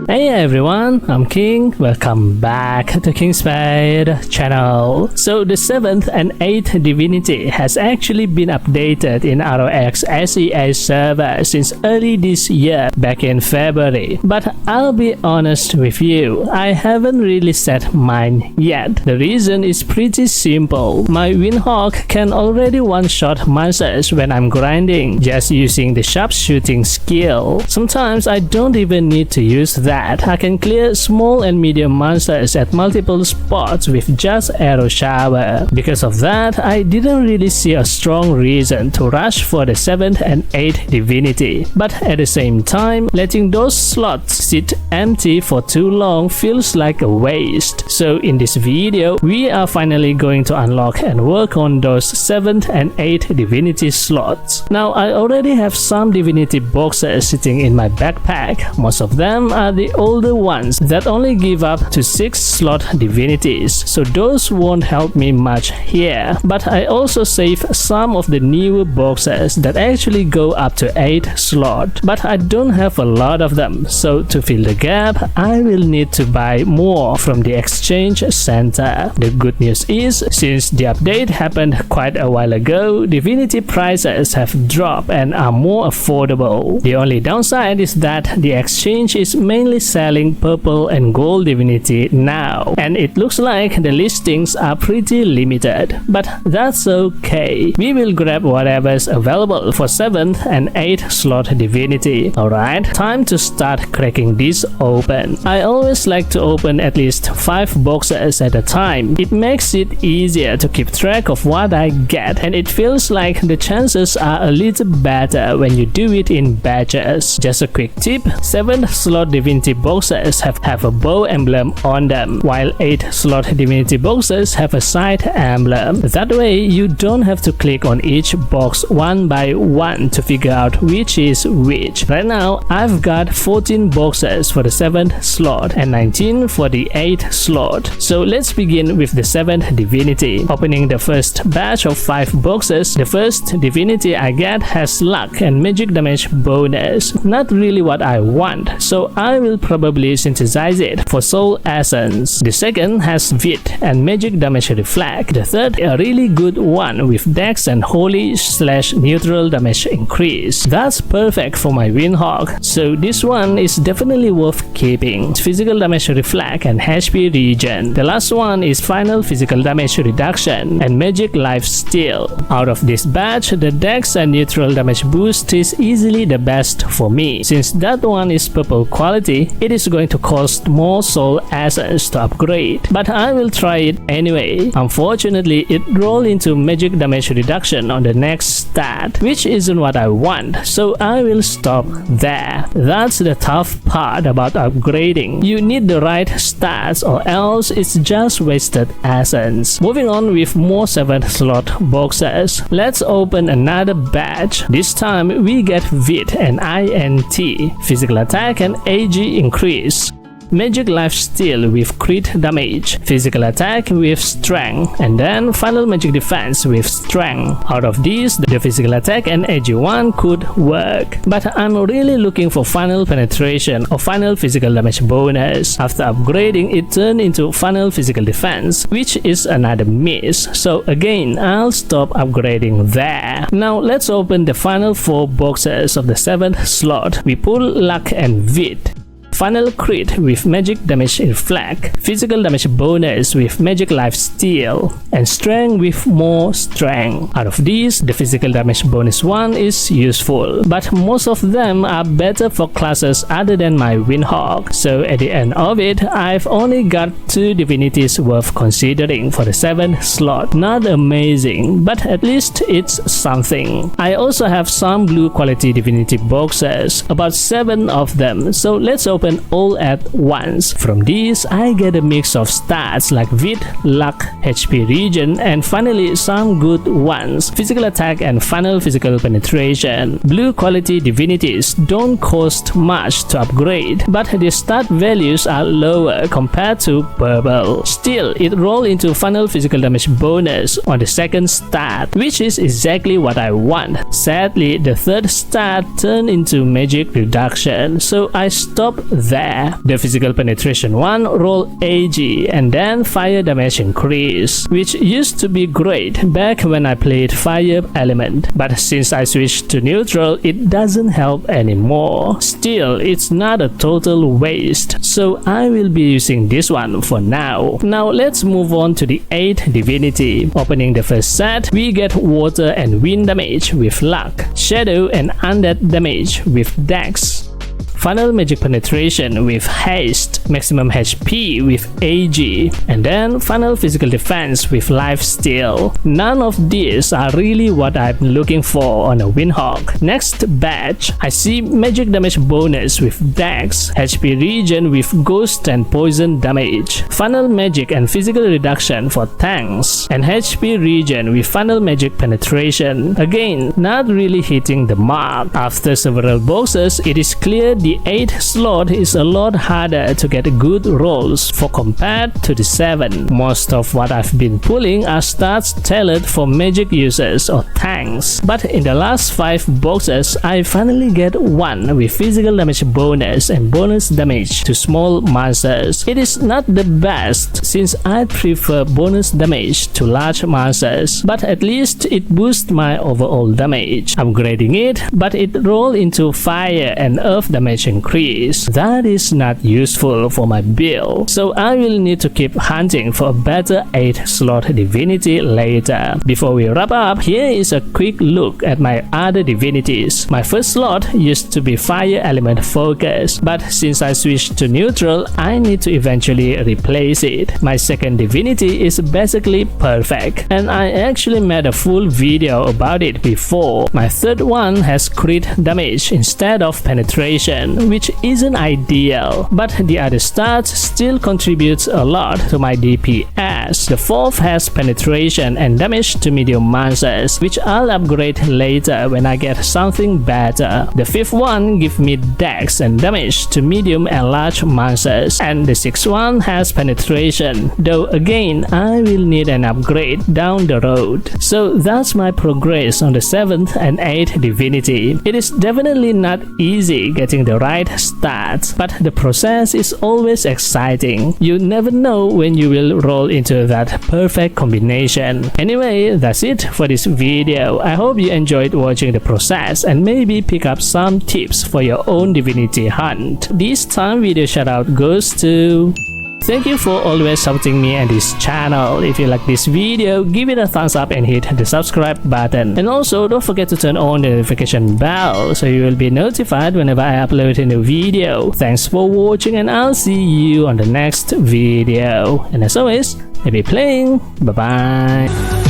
Hey everyone, I'm King. Welcome back to King Spade channel. So the 7th and 8th Divinity has actually been updated in ROX SEA server since early this year, back in February. But I'll be honest with you, I haven't really set mine yet. The reason is pretty simple. My Windhawk can already one-shot monsters when I'm grinding, just using the sharpshooting skill. Sometimes I don't even need to use that. I can clear small and medium monsters at multiple spots with just arrow shower. Because of that, I didn't really see a strong reason to rush for the 7th and 8th Divinity. But at the same time, letting those slots sit empty for too long feels like a waste. So in this video, we are finally going to unlock and work on those 7th and 8th Divinity slots. Now I already have some Divinity boxes sitting in my backpack. Most of them are the older ones that only give up to 6 slot divinities, so those won't help me much here. But I also save some of the newer boxes that actually go up to 8 slot, but I don't have a lot of them, so to fill the gap I will need to buy more from the exchange center. The good news is, since the update happened quite a while ago, divinity prices have dropped and are more affordable. The only downside is that the exchange is mainly selling purple and gold divinity now, and it looks like the listings are pretty limited, but that's okay. We will grab whatever's available for 7th and 8th slot divinity. Alright, time to start cracking this open. I always like to open at least 5 boxes at a time. It makes it easier to keep track of what I get, and it feels like the chances are a little better when you do it in batches. Just a quick tip, 7th slot divinity boxes have a bow emblem on them, while 8th slot divinity boxes have a side emblem. That way you don't have to click on each box one by one to figure out which is which. Right now I've got 14 boxes for the 7th slot and 19 for the 8th slot. So let's begin with the 7th divinity. Opening the first batch of 5 boxes, the first divinity I get has luck and magic damage bonus. Not really what I want, so I will probably synthesize it for soul essence. The second has wit and magic damage reflect. The third, a really good one with dex and holy/neutral damage increase. That's perfect for my Windhawk, so this one is definitely worth keeping. Physical damage reflect and HP regen. The last one is final physical damage reduction and magic life steal. Out of this batch, the dex and neutral damage boost is easily the best for me. Since that one is purple quality, it is going to cost more soul essence to upgrade, but I will try it anyway. Unfortunately, it rolled into magic damage reduction on the next stat, which isn't what I want, so I will stop there. That's the tough part about upgrading. You need the right stats or else it's just wasted essence. Moving on with more 7th slot boxes. Let's open another batch. This time we get wit and INT, physical attack and AG increase, magic life steal with crit damage, physical attack with strength, and then final magic defense with strength. Out of these, the physical attack and AG1 could work, but I'm really looking for final penetration or final physical damage bonus. After upgrading, it turned into final physical defense, which is another miss, so again I'll stop upgrading there. Now let's open the final 4 boxes of the 7th slot. We pull luck and wit, final crit with magic damage reflect, physical damage bonus with magic life steal, and strength with more strength. Out of these, the physical damage bonus one is useful, but most of them are better for classes other than my Windhawk, so at the end of it, I've only got 2 divinities worth considering for the 7th slot. Not amazing, but at least it's something. I also have some blue quality divinity boxes, about 7 of them, so let's open all at once. From these, I get a mix of stats like wit, luck, HP regen, and finally some good ones, physical attack and final physical penetration. Blue quality divinities don't cost much to upgrade, but the stat values are lower compared to purple. Still, it rolls into final physical damage bonus on the second stat, which is exactly what I want. Sadly, the third stat turned into magic reduction, so I stopped there. The physical penetration one roll AG and then fire damage increase, which used to be great back when I played fire element, but since I switched to neutral it doesn't help anymore. Still, it's not a total waste, so I will be using this one for now. Now let's move on to the 8th Divinity. Opening the first set, we get water and wind damage with luck, shadow and undead damage with dex, final magic penetration with haste, maximum HP with AG, and then final physical defense with lifesteal. None of these are really what I'm looking for on a Windhawk. Next batch, I see magic damage bonus with dex, HP regen with ghost and poison damage, final magic and physical reduction for tanks, and HP regen with final magic penetration. Again, not really hitting the mark. After several boxes, it is clear the 8th slot is a lot harder to get good rolls for compared to the 7. Most of what I've been pulling are stats tailored for magic users or tanks, but in the last 5 boxes I finally get one with physical damage bonus and bonus damage to small monsters. It is not the best since I prefer bonus damage to large monsters, but at least it boosts my overall damage. Upgrading it, but it rolls into fire and earth damage increase. That is not useful for my build, so I will need to keep hunting for a better 8th slot divinity later. Before we wrap up, here is a quick look at my other divinities. My first slot used to be fire element focus, but since I switched to neutral, I need to eventually replace it. My second divinity is basically perfect, and I actually made a full video about it before. My third one has crit damage instead of penetration, which isn't ideal, but the other stats still contributes a lot to my DPS. The fourth has penetration and damage to medium monsters, which I'll upgrade later when I get something better. The fifth one gives me dex and damage to medium and large monsters, and the sixth one has penetration, though again I will need an upgrade down the road. So that's my progress on the 7th and 8th divinity. It is definitely not easy getting the right stats, but the process is always exciting. You never know when you will roll into that perfect combination. Anyway, that's it for this video. I hope you enjoyed watching the process and maybe pick up some tips for your own divinity hunt. This time video shout out goes to... Thank you for always supporting me and this channel. If you like this video, give it a thumbs up and hit the subscribe button. And also don't forget to turn on the notification bell so you will be notified whenever I upload a new video. Thanks for watching and I'll see you on the next video. And as always, happy playing. Bye bye.